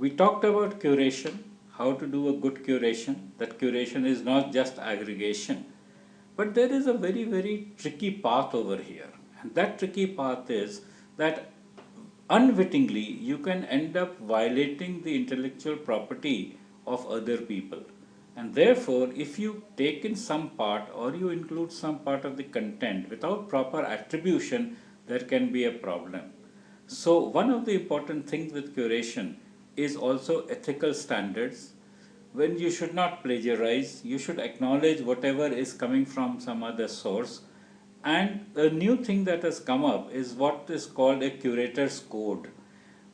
we talked about curation, how to do a good curation. That curation is not just aggregation, but there is a very, very tricky path over here. And that tricky path is that unwittingly you can end up violating the intellectual property of other people. And therefore, if you take in some part or you include some part of the content without proper attribution, there can be a problem. So one of the important things with curation is also ethical standards. When you should not plagiarize, you should acknowledge whatever is coming from some other source. And a new thing that has come up is what is called a curator's code.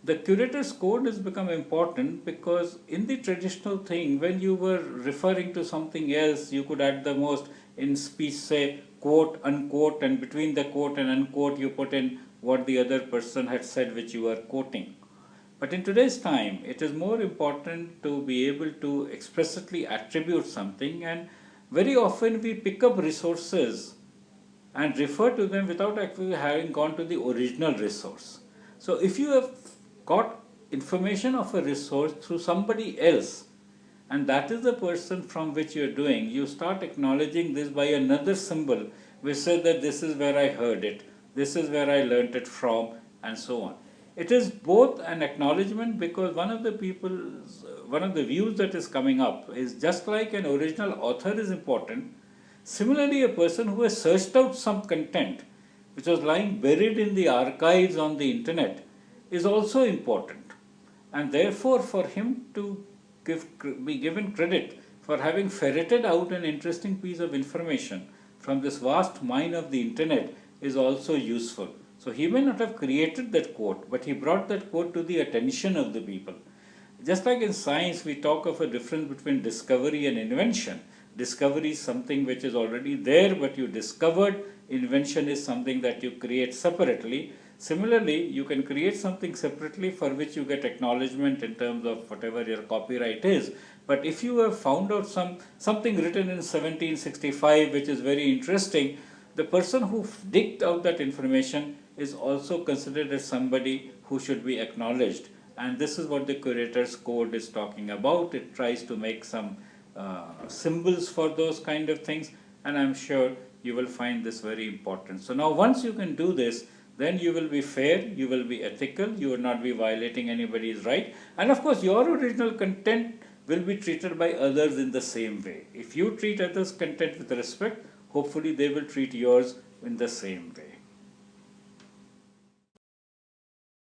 The curator's code has become important because in the traditional thing, when you were referring to something else, you could at the most in speech say quote, unquote, and between the quote and unquote you put in what the other person had said which you are quoting. But in today's time, it is more important to be able to explicitly attribute something, and very often we pick up resources and refer to them without actually having gone to the original resource. So if you have got information of a resource through somebody else, and that is the person from which you are doing, you start acknowledging this by another symbol which says that this is where I heard it, this is where I learnt it from, and so on. It is both an acknowledgement because one of the views that is coming up is just like an original author is important, similarly a person who has searched out some content which was lying buried in the archives on the internet is also important. And therefore for him to be given credit for having ferreted out an interesting piece of information from this vast mine of the internet is also useful. So he may not have created that quote, but he brought that quote to the attention of the people. Just like in science, we talk of a difference between discovery and invention. Discovery is something which is already there, but you discovered. Invention is something that you create separately. Similarly, you can create something separately for which you get acknowledgement in terms of whatever your copyright is. But if you have found out something written in 1765 which is very interesting, the person who digged out that information is also considered as somebody who should be acknowledged. And this is what the curator's code is talking about. It tries to make some symbols for those kind of things, and I'm sure you will find this very important. So now once you can do this, then you will be fair, you will be ethical, you will not be violating anybody's right, and of course your original content will be treated by others in the same way. If you treat others' content with respect, hopefully they will treat yours in the same way.